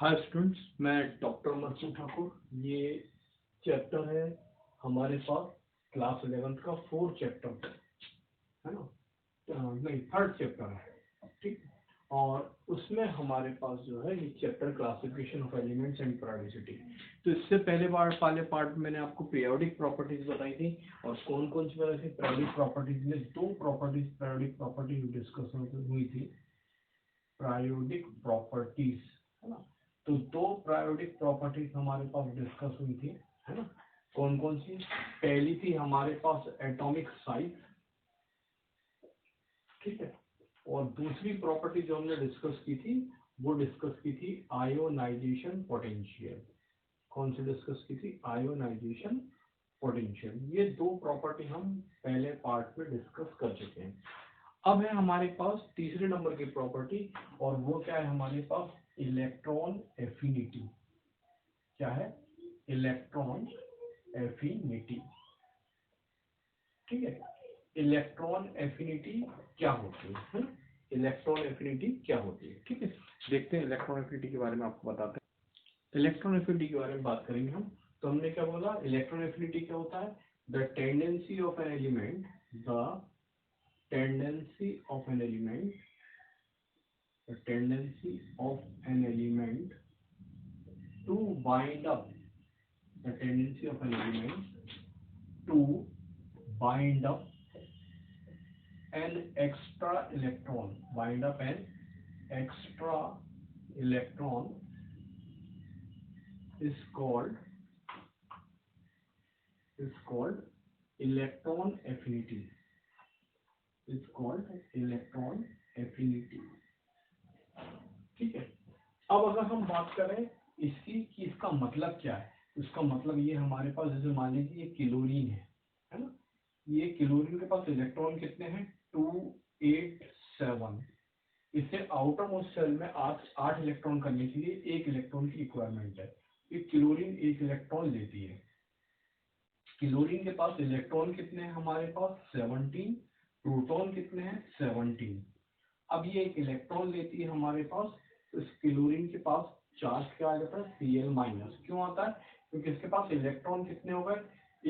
Hi students, मैं doctor merchant Thakur. ये chapter है हमारे पास क्लास 11th का 4th चैप्टर है ना। नहीं, 3rd चैप्टर है, ठीक। और उसमें हमारे पास जो है ये chapter classification of elements and periodicity. तो इससे पहले पार्ट मैंने आपको पीरियोडिक प्रॉपर्टीज बताई थी, और कौन कौन सी बताई थी। पीरियोडिक प्रॉपर्टीज में दो पीरियोडिक प्रॉपर्टीज डिस्कस हुई थी। पीरियोडिक प्रॉपर्टीज है ना। तो दो पीरियोडिक प्रॉपर्टीज हमारे पास डिस्कस हुई थी, है ना। कौन कौन सी। पहली थी हमारे पास एटॉमिक साइज, ठीक है। और दूसरी प्रॉपर्टी जो हमने डिस्कस की थी वो डिस्कस की थी आयोनाइजेशन पोटेंशियल। कौन सी डिस्कस की थी। Ionization potential. ये दो प्रॉपर्टी हम पहले पार्ट में डिस्कस कर चुके हैं। अब है हमारे पास तीसरे नंबर की प्रॉपर्टी, और वो क्या है हमारे पास। Electron affinity. क्या है। इलेक्ट्रॉन एफिनिटी, ठीक है। इलेक्ट्रॉन एफिनिटी क्या होती है। इलेक्ट्रॉन एफिनिटी क्या होती है, ठीक है। देखते हैं इलेक्ट्रॉन एफिनिटी के बारे में, आपको बताते हैं। इलेक्ट्रॉन एफिनिटी के बारे में बात करेंगे हम। तो हमने क्या बोला, इलेक्ट्रॉन एफिनिटी क्या होता है। The tendency of an element, the tendency of an element, the tendency of an element to bind up, the tendency of an element to bind up an extra electron, bind up an extra electron is called electron affinity, is called electron affinity, ठीक है। अब अगर हम बात करें इसकी कि इसका मतलब क्या है, इसका मतलब ये हमारे पास, जैसे मान लीजिए ये क्लोरीन है ना। ये क्लोरीन के पास इलेक्ट्रॉन कितने हैं, 287। इसे आउटर मोस्ट शेल में 8 इलेक्ट्रॉन करने के लिए 1 इलेक्ट्रॉन की रिक्वायरमेंट है। ये क्लोरीन 1 इलेक्ट्रॉन लेती है। क्लोरीन के पास इलेक्ट्रॉन कितने हैं हमारे पास, 17। प्रोटॉन कितने हैं, 17। अब ये एक इलेक्ट्रॉन लेती है हमारे पास, तो इस क्लोरीन के पास चार्ज क्या आ जाता है, Cl-। क्यों आता है, क्योंकि इसके पास इलेक्ट्रॉन कितने हो गए,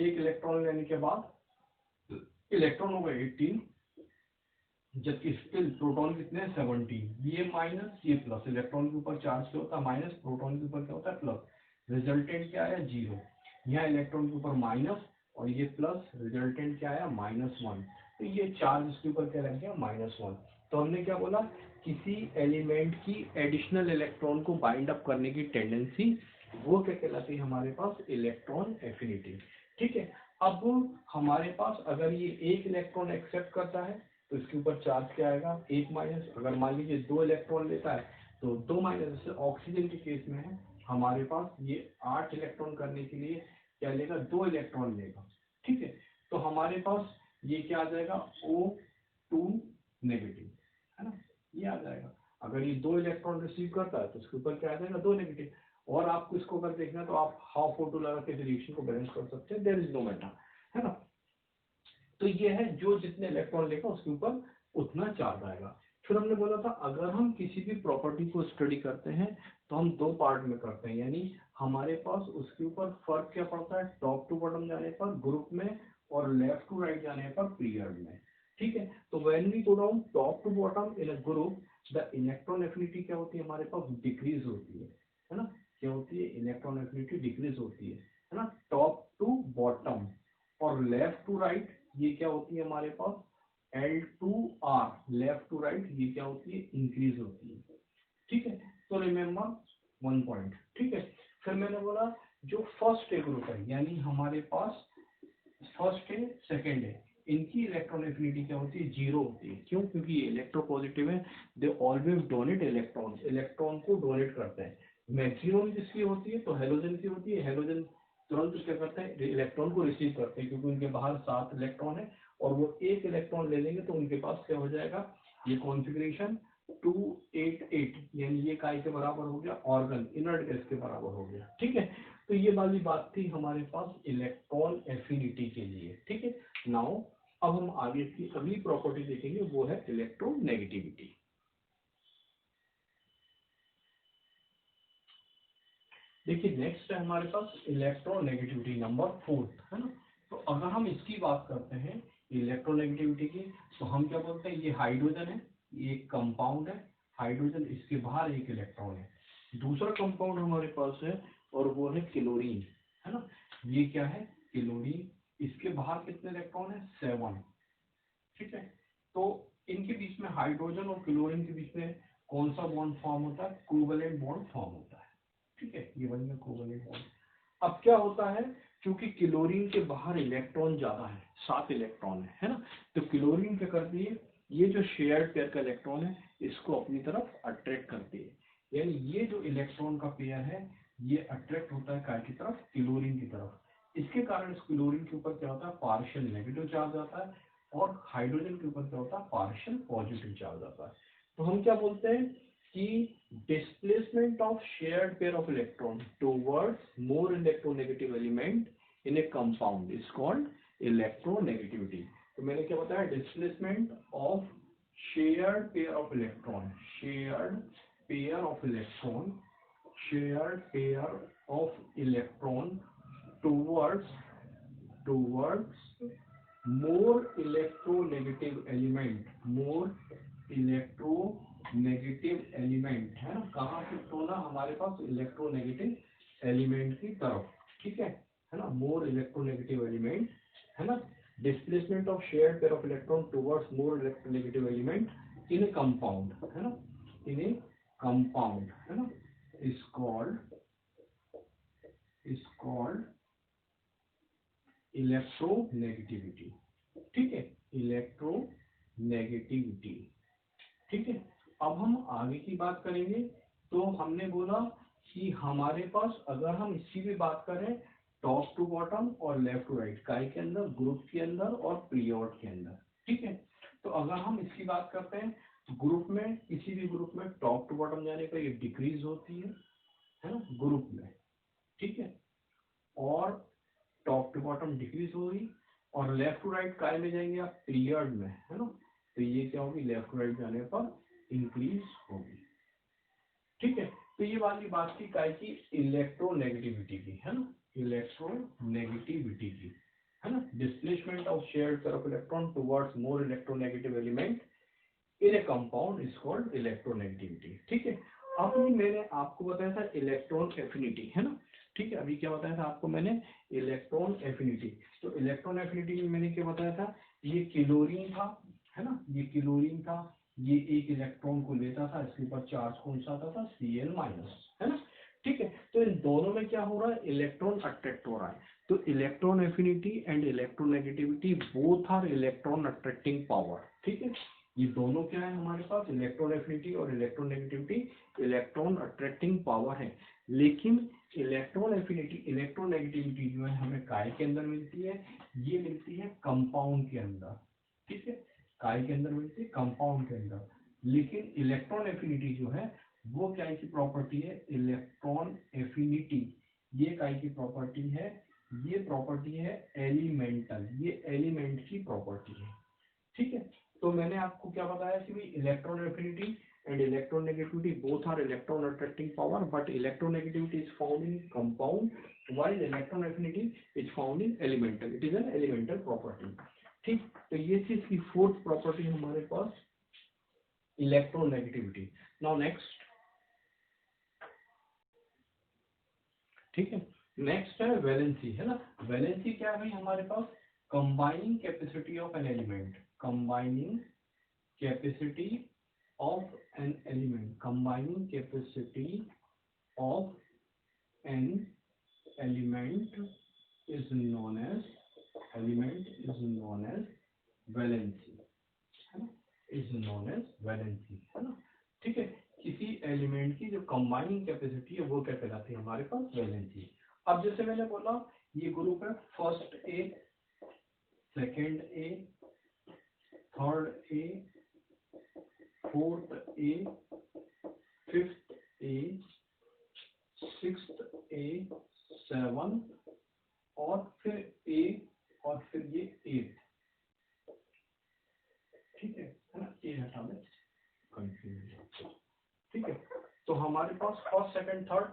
एक इलेक्ट्रॉन लेने के बाद इलेक्ट्रॉन हो गए 18, जबकि स्टिल प्रोटॉन कितने हैं, 17। ये माइनस ये प्लस, इलेक्ट्रॉन के ऊपर चार्ज क्या होता है, माइनस, प्रोटॉन के ऊपर क्या होता है, प्लस। रिजल्टेंट क्या आया, 0। यहाँ इलेक्ट्रॉन के ऊपर माइनस और ये प्लस, रिजल्टेंट क्या आया, -1। तो ये चार्ज इसके ऊपर क्या लग गया, -1। तो हमने क्या बोला, किसी एलिमेंट की एडिशनल इलेक्ट्रॉन को बाइंड अप करने की टेंडेंसी, वो क्या कहलाती है हमारे पास, इलेक्ट्रॉन एफिनिटी, ठीक है। अब हमारे पास अगर ये एक इलेक्ट्रॉन एक्सेप्ट करता है तो इसके ऊपर चार्ज क्या आएगा, 1-। अगर मान लीजिए 2 इलेक्ट्रॉन लेता है तो 2-। जैसे ऑक्सीजन के केस में है, हमारे पास ये 8 इलेक्ट्रॉन करने के लिए क्या लेगा, 2 इलेक्ट्रॉन लेगा, ठीक है। तो हमारे पास ये क्या आ जाएगा, O2 नेगेटिव, है ना, ये आ जाएगा। अगर ये 2 इलेक्ट्रॉन रिसीव करता है तो इसके ऊपर क्या आ जाएगा, 2 नेगेटिव। और आपको इसको अगर देखना है तो आप हाफ O2 लगा के रिएक्शन को बैलेंस कर सकते हैं, देयर इज नो मैटर, है ना। तो ये है, जो जितने इलेक्ट्रॉन लेगा उसके ऊपर उतना चार्ज आएगा। फिर हमने बोला था अगर हम किसी भी प्रॉपर्टी को स्टडी करते हैं तो हम 2 पार्ट में करते हैं, यानी हमारे पास उसके ऊपर फर्क क्या पड़ता है, टॉप टू बॉटम जाने पर ग्रुप में, और लेफ्ट टू राइट जाने पर पीरियड में, ठीक है। तो when we go down top to bottom in a group, the electron affinity क्या होती है हमारे पास, डिक्रीज होती है ना। क्या होती है, इलेक्ट्रॉन एफिनिटी डिक्रीज होती है ना, टॉप टू बॉटम। और लेफ्ट टू राइट ये क्या होती है हमारे पास, L2R, लेफ्ट टू राइट ये क्या होती है, इंक्रीज होती है, ठीक है। तो रिमेम्बर 1 पॉइंट, ठीक है। फिर मैंने बोला जो फर्स्ट ए ग्रुप है, यानी हमारे पास फर्स्ट है सेकेंड है, इनकी इलेक्ट्रॉन एफिनिटी क्या होती है, 0 होती है। क्यों, क्योंकि ये इलेक्ट्रोपॉजिटिव है, they always donate electron, electron को डोनेट करते हैं। मैक्सिमम किसकी होती है, तो हेलोजन की होती है। हेलोजन तुरंत क्या करते हैं, इलेक्ट्रॉन को रिसीव करते हैं, क्योंकि उनके बाहर 7 इलेक्ट्रॉन है, और वो 1 इलेक्ट्रॉन ले लेंगे तो उनके पास क्या हो जाएगा, ये कॉन्फ़िगरेशन 288, यानी ये काय के बराबर हो गया, ऑर्गन इनर्ट गैस के बराबर हो गया, ठीक है। तो ये वाली बात थी हमारे पास इलेक्ट्रॉन एफिनिटी के लिए, ठीक है। नाउ अब हम आगे की अगली प्रॉपर्टी देखेंगे, वो है इलेक्ट्रोनेगेटिविटी। देखिए नेक्स्ट है हमारे पास इलेक्ट्रोनेगेटिविटी नंबर 4, है ना। तो अगर हम इसकी बात करते हैं इलेक्ट्रोनेगेटिविटी की, तो हम क्या बोलते हैं, ये हाइड्रोजन है, ये एक कंपाउंड है हाइड्रोजन, इसके बाहर एक इलेक्ट्रॉन है। दूसरा कंपाउंड हमारे पास है और वो है क्लोरीन, है ना। ये क्या है, क्लोरीन, इसके बाहर कितने इलेक्ट्रॉन है, 7, ठीक है। तो इनके बीच में हाइड्रोजन और क्लोरीन के बीच में कौन सा बॉन्ड फॉर्म होता है, कोवेलेंट बॉन्ड फॉर्म होता है, ठीक है। ये बन गया कोवेलेंट बॉन्ड। अब क्या होता है, क्योंकि क्लोरीन के बाहर इलेक्ट्रॉन ज्यादा है, 7 इलेक्ट्रॉन है ना। तो क्लोरीन क्या करती है, ये जो शेयर्ड पेयर का इलेक्ट्रॉन है इसको अपनी तरफ अट्रैक्ट करती है, यानी ये जो इलेक्ट्रॉन का पेयर है ये अट्रैक्ट होता है काय की तरफ, क्लोरीन की तरफ। इसके कारण इस क्लोरीन के ऊपर क्या होता है, पार्शियल नेगेटिव चार्ज आता है, और हाइड्रोजन के ऊपर क्या होता है, पार्शियल पॉजिटिव चार्ज आता है। तो हम क्या बोलते हैं कि displacement of shared pair of electron towards more electronegative element in a compound is called electronegativity। तो मैंने क्या बताया, displacement of shared pair of electron, shared pair of electron, shared pair of electron towards more electronegative element, more electronegative element, है ना। कहाँ shift होना, हमारे पास electronegative element की तरफ, ठीक है ना। मोर इलेक्ट्रोनेगेटिव एलिमेंट, है ना। Displacement of shared pair of electron towards more electronegative element in A compound, है ना, इन ए कंपाउंड, है ना, इज कॉल्ड इलेक्ट्रोनेगेटिविटी, ठीक है, इलेक्ट्रोनेगेटिविटी, ठीक है। अब हम आगे की बात करेंगे। तो हमने बोला कि हमारे पास अगर हम इसकी भी बात करें, टॉप टू बॉटम और लेफ्ट टू राइट, काय के अंदर, ग्रुप के अंदर और पीरियड के अंदर, ठीक है। तो अगर हम इसकी बात करते हैं, ग्रुप में, किसी भी ग्रुप में टॉप टू बॉटम जाने पर ये डिक्रीज होती है ना, ग्रुप में, ठीक है। और टॉप टू बॉटम डिक्रीज होगी, और लेफ्ट टू राइट काय में जाएंगे आप, पीरियड में, है ना। तो ये क्या होगी, लेफ्ट टू राइट जाने पर इंक्रीज होगी, ठीक है। तो ये वाली बात थी काय की, इलेक्ट्रोनेगेटिविटी की, है ना, इलेक्ट्रोनेगेटिविटी की, है ना। Displacement of shared pair of electron towards more electronegative element in A compound is called electronegativity, ठीक है। अभी मैंने आपको बताया था इलेक्ट्रॉन एफिनिटी, है ना, ठीक है। अभी क्या बताया था आपको मैंने, इलेक्ट्रॉन एफिनिटी। तो इलेक्ट्रॉन एफिनिटी में मैंने क्या बताया था, ये क्लोरीन था, है ना, ये क्लोरीन था, ये एक इलेक्ट्रॉन को लेता था, इसके ऊपर चार्ज कौन सा आता था, Cl-, है ना, ठीक है। तो इन दोनों में क्या हो रहा है, इलेक्ट्रॉन अट्रैक्ट हो रहा है। तो electron affinity and electronegativity both are electron attracting power, ठीक है। ये दोनों क्या है हमारे पास, इलेक्ट्रॉन एफिनिटी और इलेक्ट्रोनेगेटिविटी इलेक्ट्रॉन अट्रैक्टिंग पावर है। लेकिन इलेक्ट्रॉन एफिनिटी, इलेक्ट्रोनेगेटिविटी जो है हमें काय के अंदर मिलती है, ये मिलती है कंपाउंड के अंदर, ठीक है, काय के अंदर मिलती है, कंपाउंड के अंदर। लेकिन इलेक्ट्रॉन एफिनिटी जो है वो काय की प्रॉपर्टी है, इलेक्ट्रॉन एफिनिटी ये काय की प्रॉपर्टी है, ये प्रॉपर्टी है एलिमेंटल, ये एलिमेंट की प्रॉपर्टी है, ठीक है। तो मैंने आपको क्या बताया कि भाई electron affinity and electronegativity both are electron attracting power, but electronegativity is found in compound while electron affinity is found in elemental, it is an elemental property, ठीक। तो ये चीज की फोर्थ प्रॉपर्टी हमारे पास इलेक्ट्रोनेगेटिविटी। नाउ नेक्स्ट, ठीक है, next है valency, है ना। वैलेंसी क्या है भाई हमारे पास, combining capacity of an element, combining capacity of an element, combining capacity of an element is known as valency, है ना, is known as valency, है ना, ठीक है। किसी एलिमेंट की जो कंबाइनिंग कैपेसिटी है वो क्या कहलाती है हमारे पास, वैलेंसी। अब जैसे मैंने बोला ये ग्रुप है, first A, second A, third A, fourth A, fifth A, sixth A, 7 और फिर ए और फिर ये 8, ठीक है ना, ए हटा दें, कंफ्यूज, ठीक है। तो हमारे पास first second third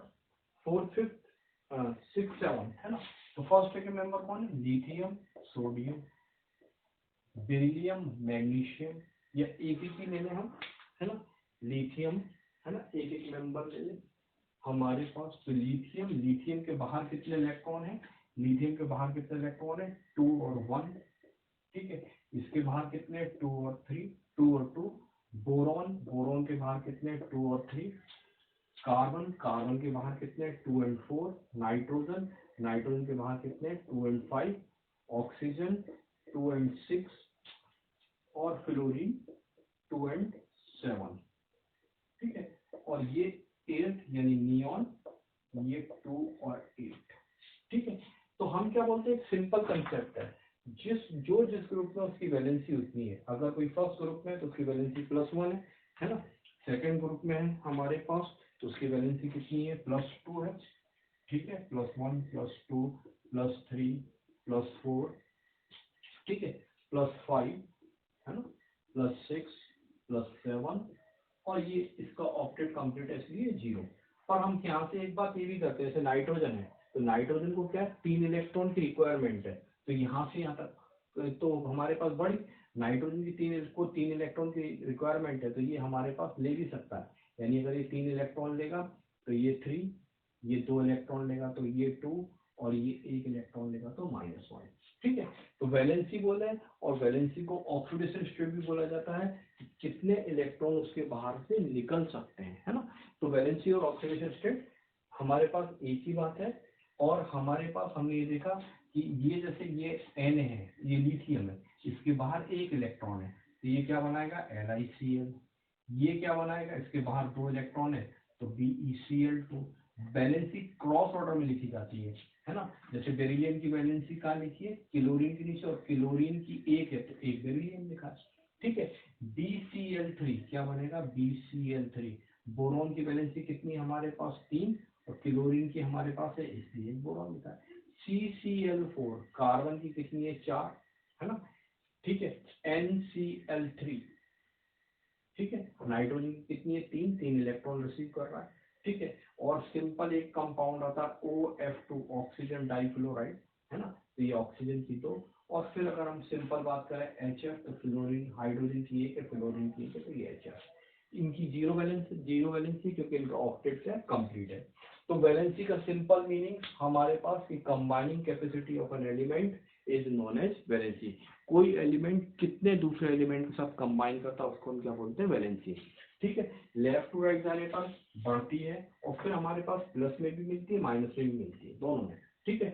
fourth fifth 6 7 है ना। तो फर्स्ट के मेंबर कौन है, लिथियम, सोडियम, बेरिलियम, मैग्नीशियम, या एक ही ले लें हम, है ना, लिथियम, है ना, एक एक मेंबर ले लें हमारे पास। तो लिथियम, लिथियम के बाहर कितने इलेक्ट्रॉन है, लिथियम के बाहर कितने इलेक्ट्रॉन है, 2 और 1, ठीक है। इसके बाहर कितने, 2 और 3, 2 और 2। बोरॉन, बोरॉन के बाहर कितने, 2 और 3। कार्बन, कार्बन के बाहर कितने, 2 और 4। नाइट्रोजन, नाइट्रोजन के बाहर कितने, 2 और 5। ऑक्सीजन 2 और 6, और फ्लोरीन 2 और 7, ठीक है। और ये 8 यानी नियॉन, ये 2 और 8, ठीक है। तो हम क्या बोलते हैं, एक सिंपल कंसेप्ट है, जिस ग्रुप में उसकी वैलेंसी उतनी है। अगर कोई फर्स्ट ग्रुप में है तो उसकी वैलेंसी +1 है ना। सेकंड ग्रुप में है हमारे पास तो उसकी वैलेंसी कितनी है, +2 है, ठीक है। +1 +2 +3 +4, ठीक है, +5 है ना, +6 +7, और ये इसका ऑक्टेट कंप्लीट है इसलिए 0। पर हम यहाँ से एक बात ये भी करते हैं, जैसे नाइट्रोजन है तो नाइट्रोजन को क्या है, 3 इलेक्ट्रॉन की रिक्वायरमेंट है। तो यहाँ से यहाँ तक तो हमारे पास बड़ी नाइट्रोजन की 3 इलेक्ट्रॉन की रिक्वायरमेंट है, तो ये हमारे पास ले भी सकता है। यानी अगर ये 3 इलेक्ट्रॉन लेगा तो ये 3, ये 2 इलेक्ट्रॉन लेगा तो ये 2, और ये 1 इलेक्ट्रॉन लेगा तो -1, ठीक है। तो वैलेंसी बोले, और वैलेंसी को ऑक्सीडेशन स्टेट भी बोला जाता है, कितने इलेक्ट्रॉन उसके बाहर से निकल सकते हैं, है ना। तो वैलेंसी और ऑक्सीडेशन स्टेट हमारे पास एक ही बात है। और हमारे पास हमने ये देखा कि ये जैसे ये Na है, ये लिथियम है, इसके बाहर 1 इलेक्ट्रॉन है, तो ये क्या बनाएगा, LiCl। ये क्या बनाएगा, इसके बाहर 2 इलेक्ट्रॉन है तो BeCl2। वैलेंसी क्रॉस ऑर्डर में लिखी जाती है ना। जैसे बेरिलियम की वैलेंसी कहाँ लिखी है, क्लोरीन के नीचे, और क्लोरीन की 1 है तो 1 बेरिलियम लिखा है, ठीक है। BCl3 क्या बनेगा, BCl3। बोरॉन की वैलेंसी कितनी है हमारे पास, 3, और क्लोरीन की हमारे पास है इसलिए बोरॉन लिखा है। CCl4 कार्बन की कितनी है, 4, है ना, ठीक है। NCl3, ठीक है। नाइट्रोजन की कितनी है, 3, 3 इलेक्ट्रॉन रिसीव कर रहा है, ठीक है। और सिंपल एक कंपाउंड आता है OF2, ऑक्सीजन डाइफ्लोराइड, है ना, तो ये ऑक्सीजन की 2। और फिर अगर हम सिंपल बात करें HF, तो फ्लोरीन, हाइड्रोजन की 1 है, फ्लोरीन की 1 है, तो ये HF। इनकी जीरो वैलेंसी क्योंकि इनका ऑक्टेट क्या कंप्लीट है। तो वैलेंसी का सिंपल मीनिंग हमारे पास की combining capacity of an element is known as valency. कोई एलिमेंट कितने दूसरे एलिमेंट के साथ कंबाइन करता है उसको हम क्या बोलते हैं, वैलेंसी, ठीक है। लेफ्ट टू राइट जाने पर बढ़ती है, और फिर हमारे पास प्लस में भी मिलती है, माइनस में भी मिलती है, दोनों में, ठीक है।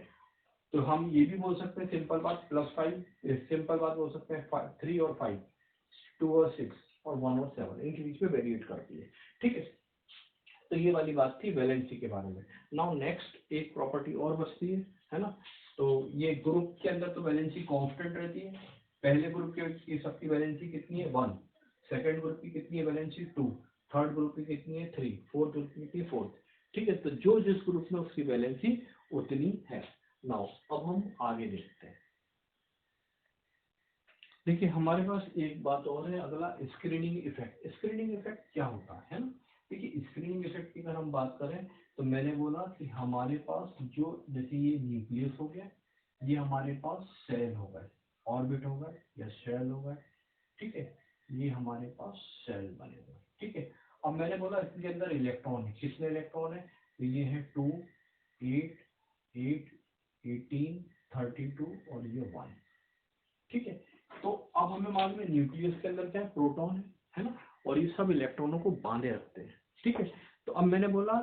तो हम ये भी बोल सकते हैं सिंपल बात, +5, सिंपल बात बोल सकते हैं 3 और 5, 2 और 6, और 1 और 7, इनके बीच में वेरिएट करती है, ठीक है। तो ये वाली बात थी वैलेंसी के बारे में। नाउ नेक्स्ट एक प्रॉपर्टी और बचती है ना। तो ये ग्रुप के अंदर तो वैलेंसी कांस्टेंट रहती है। पहले ग्रुप की सबकी वैलेंसी कितनी है, 1। सेकंड ग्रुप की कितनी है वैलेंसी, 2। थर्ड ग्रुप की कितनी है, 3। फोर्थ ग्रुप की कितनी है, 4। ठीक है, तो जो जिस ग्रुप में उसकी वैलेंसी उतनी है। नाउ अब हम आगे देखते हैं। देखिए हमारे पास एक बात और है, अगला स्क्रीनिंग इफेक्ट। स्क्रीनिंग इफेक्ट क्या होता है ना। देखिए स्क्रीनिंग इफेक्ट की अगर हम बात करें तो मैंने बोला कि हमारे पास जो जैसे ये न्यूक्लियस हो गया, ये हमारे पास सेल हो गए, ऑर्बिट हो गए या शेल हो गए, ठीक है। ये हमारे पास सेल बने हुए, ठीक है। अब मैंने बोला इसके अंदर इलेक्ट्रॉन है, कितने इलेक्ट्रॉन है, तो ये है 2, 8, 8, 18, 32 और ये 1, ठीक है। तो अब हमें मालूम है न्यूक्लियस के अंदर क्या है, प्रोटॉन है ना, और ये सब इलेक्ट्रॉनों को बांधे रखते हैं, ठीक है। तो अब मैंने बोला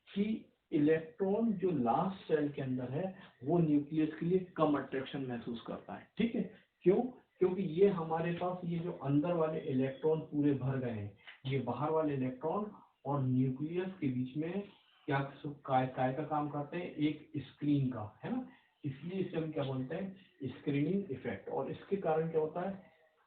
कि इलेक्ट्रॉन जो लास्ट सेल के अंदर है वो न्यूक्लियस के लिए कम अट्रैक्शन महसूस करता है, ठीक है। क्यों, क्योंकि ये हमारे पास ये जो अंदर वाले इलेक्ट्रॉन पूरे भर गए हैं, ये बाहर वाले इलेक्ट्रॉन और न्यूक्लियस के बीच में क्या काय का काम करते हैं, एक स्क्रीन का, है ना। इसलिए इसे हम क्या बोलते हैं, स्क्रीनिंग इफेक्ट। और इसके कारण क्या होता है,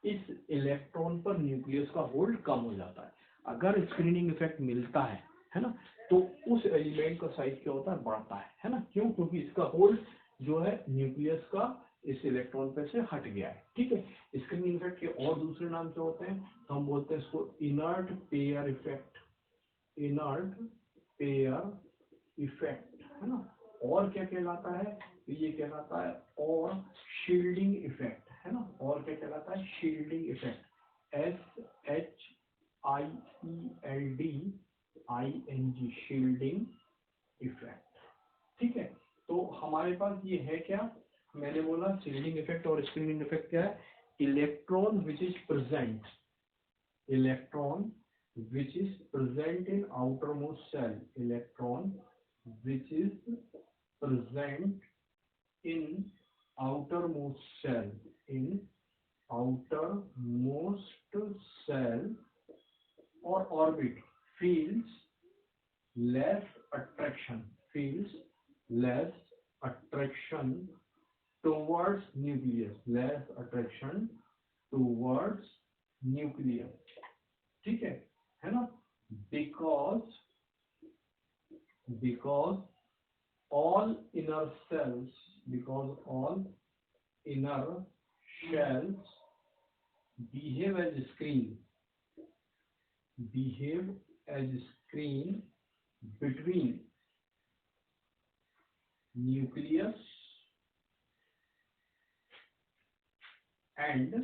इस इलेक्ट्रॉन पर न्यूक्लियस का होल्ड कम हो जाता है। अगर स्क्रीनिंग इफेक्ट मिलता है ना, तो उस एलिमेंट का साइज क्या होता है, बढ़ता है ना। क्यों, क्योंकि इसका होल्ड जो है न्यूक्लियस का इस इलेक्ट्रॉन पे से हट गया है, ठीक है। स्क्रीनिंग इफेक्ट के और दूसरे नाम क्या होते हैं, तो हम बोलते हैं इसको inert pair effect, inert pair effect, है ना। और क्या कहलाता है, तो ये कहलाता है और शील्डिंग इफेक्ट, है ना। और क्या कहलाता है, shielding effect, SHIELDING, shielding effect. ठीक है, तो हमारे पास ये है क्या, मैंने बोला शील्डिंग इफेक्ट और स्क्रीनिंग इफेक्ट क्या है, electron which is present, electron which is present in outermost cell, electron which is present in outermost cell, in outermost cell or orbit feels less attraction, feels less attraction towards nucleus, less attraction towards nucleus, ठीक है ना। because all inner cells, because all inner cells behave as screen, behave as screen between nucleus and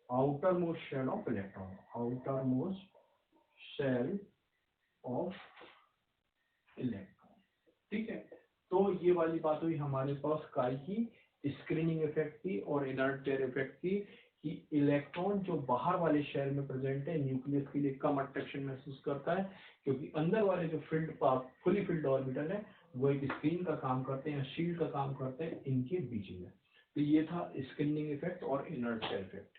outermost shell of electron, outermost shell of electron, ठीक है। तो ये वाली बात हुई हमारे पास काय की स्क्रीनिंग इफेक्ट की और इनर्ट पेयर इफेक्ट की, कि इलेक्ट्रॉन जो बाहर वाले शेल में प्रेजेंट है न्यूक्लियस के लिए कम अट्रैक्शन महसूस करता है, क्योंकि अंदर वाले जो field part fully filled orbital है वो एक स्क्रीन का काम करते हैं, शील्ड का काम करते हैं इनके बीच में। तो ये था स्क्रीनिंग इफेक्ट और inert pair effect.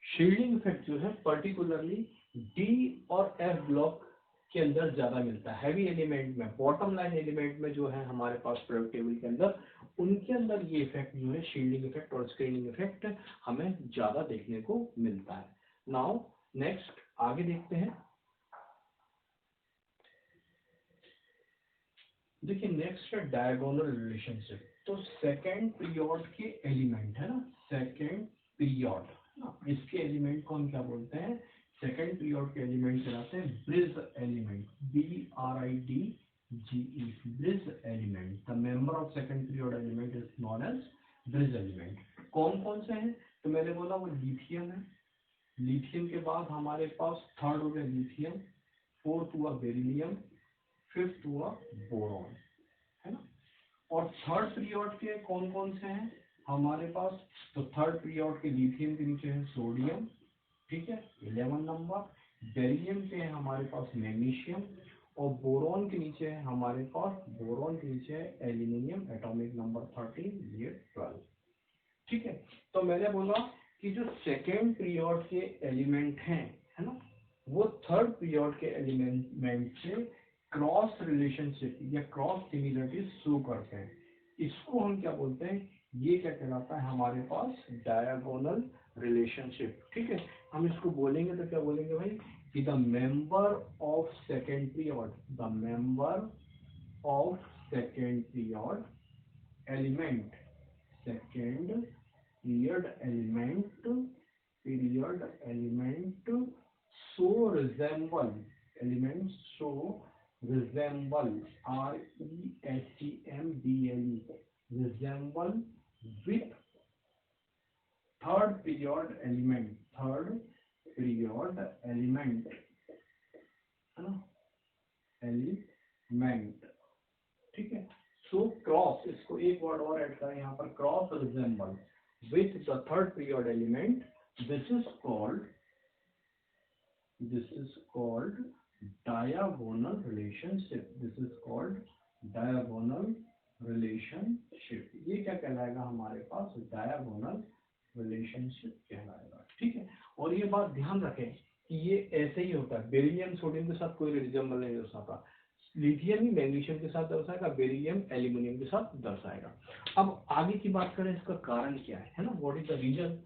Shielding effect जो है पर्टिकुलरली डी और एफ ब्लॉक के अंदर ज्यादा मिलता है, हैवी एलिमेंट में, बॉटम लाइन एलिमेंट में जो है हमारे पास पीरियोडिक टेबल के अंदर, उनके अंदर ये इफेक्ट जो है शील्डिंग इफेक्ट और स्क्रीनिंग इफेक्ट हमें ज्यादा देखने को मिलता है। नाउ नेक्स्ट आगे देखते हैं। देखिए नेक्स्ट है डायगोनल रिलेशनशिप। तो सेकेंड पीरियड के एलिमेंट है ना, सेकेंड पीरियड, इसके एलिमेंट को हम क्या बोलते हैं, सेकेंड पीरियड के एलिमेंट कहलाते हैं bridge element, BRIDGE, bridge element. The member of second period element is known as bridge element. कौन कौन से हैं, तो मैंने बोला वो लिथियम है, लिथियम के बाद हमारे पास थर्ड हो गया लिथियम, फोर्थ हुआ बेरिलियम, फिफ्थ हुआ बोरॉन, है ना। और थर्ड पीरियड के कौन कौन से हैं हमारे पास, तो थर्ड पीरियड के लिथियम के नीचे है सोडियम, ठीक है 11 नंबर, बेरिलियम के है हमारे पास मैग्नीशियम, और बोरॉन के नीचे है हमारे पास, बोरॉन के नीचे है एल्यूमिनियम, एटॉमिक नंबर 13, ये 12, ठीक है। तो मैंने बोला कि जो सेकेंड पीरियड के एलिमेंट हैं, है ना, वो थर्ड पीरियड के एलिमेंट से क्रॉस रिलेशनशिप या क्रॉस सिमिलरिटी शो करते हैं। इसको हम क्या बोलते हैं, ये क्या कहलाता है हमारे पास डायगोनल रिलेशनशिप, ठीक है। हम इसको बोलेंगे तो क्या बोलेंगे भाई, कि the member of second period, the member of second period element, second period element so resemble, elements so resemble, RESEMBLE, resemble with third period element, है ना, एलिमेंट, ठीक है। सो क्रॉस, इसको एक वर्ड और ऐड करें यहाँ पर, cross resemble with the third period element, this is called diagonal relationship, this is called diagonal relationship। ये क्या कहलाएगा हमारे पास, diagonal relationship कहलाएगा, ठीक है। और ये बात ध्यान रखें कि ये ऐसे ही होता है, बेरिलियम सोडियम के साथ कोई रिजेंबल नहीं दर्शाता, लिथियम ही मैग्नीशियम के साथ दर्शाएगा, बेरिलियम एल्यूमिनियम के साथ दर्शाएगा। अब आगे की बात करें, इसका कारण क्या है ना, व्हाट इज द रीजन,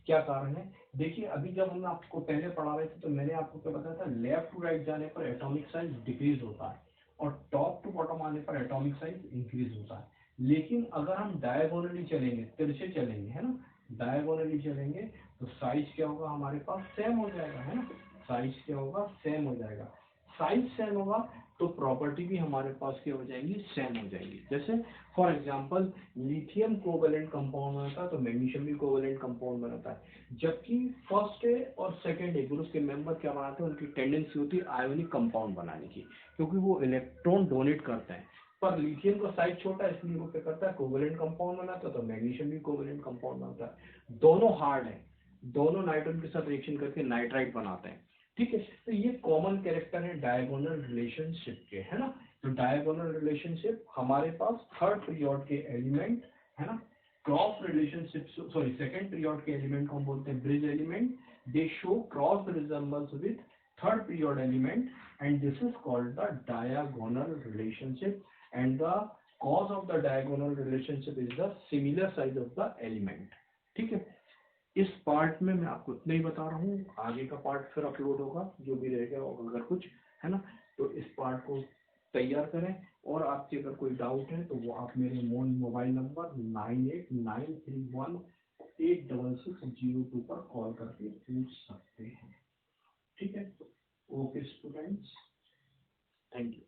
क्या कारण है। देखिए अभी जब हम आपको पहले पढ़ा रहे थे तो मैंने आपको क्या बताया था, लेफ्ट टू राइट जाने पर एटॉमिक साइज डिक्रीज होता है और टॉप टू बॉटम आने पर एटॉमिक साइज इंक्रीज होता है। लेकिन अगर हम डायगोनली चलेंगे, तिरछे चलेंगे, है ना, डायगोनली चलेंगे तो साइज क्या होगा हमारे पास, सेम हो जाएगा, है ना, साइज क्या होगा, सेम हो जाएगा। साइज सेम होगा तो प्रॉपर्टी भी हमारे पास क्या हो जाएंगी, सेम हो जाएंगी। जैसे for example lithium covalent compound बनता है तो मैग्नीशियम भी कोवेलेंट कंपाउंड बनाता है, जबकि फर्स्ट ए और सेकंड ए ग्रुप के मेंबर क्या बनाते हैं, उनकी टेंडेंसी होती है आयोनिक कंपाउंड बनाने की, क्योंकि वो इलेक्ट्रॉन डोनेट करते हैं। पर लिथियम का साइज छोटा है इसलिए वो क्या करता है, कोवेलेंट कंपाउंड बनाता है, तो मैग्नीशियम भी कोवेलेंट कंपाउंड बनाता है। दोनों हार्ड है, दोनों नाइट्रोजन के साथ रिएक्शन करके नाइट्राइट बनाते हैं। ठीक है, तो ये कॉमन कैरेक्टर है डायगोनल रिलेशनशिप के, है ना। तो डायगोनल रिलेशनशिप हमारे पास थर्ड पीरियड के एलिमेंट, है ना, cross relationship, sorry second period के एलिमेंट को हम बोलते हैं bridge element. They show cross resembles with third period element and this is called the diagonal relationship and the cause of the diagonal relationship is the similar size of the element। ठीक है, इस part में मैं आपको इतना ही बता रहा हूँ, आगे का पार्ट फिर अपलोड होगा जो भी रहेगा अगर कुछ, है ना। तो इस पार्ट को तैयार करें, और आपके अगर कोई डाउट है तो वो आप मेरे मोबाइल नंबर 9893186602 पर कॉल करके पूछ सकते हैं। ठीक है, ओके स्टूडेंट्स, थैंक यू।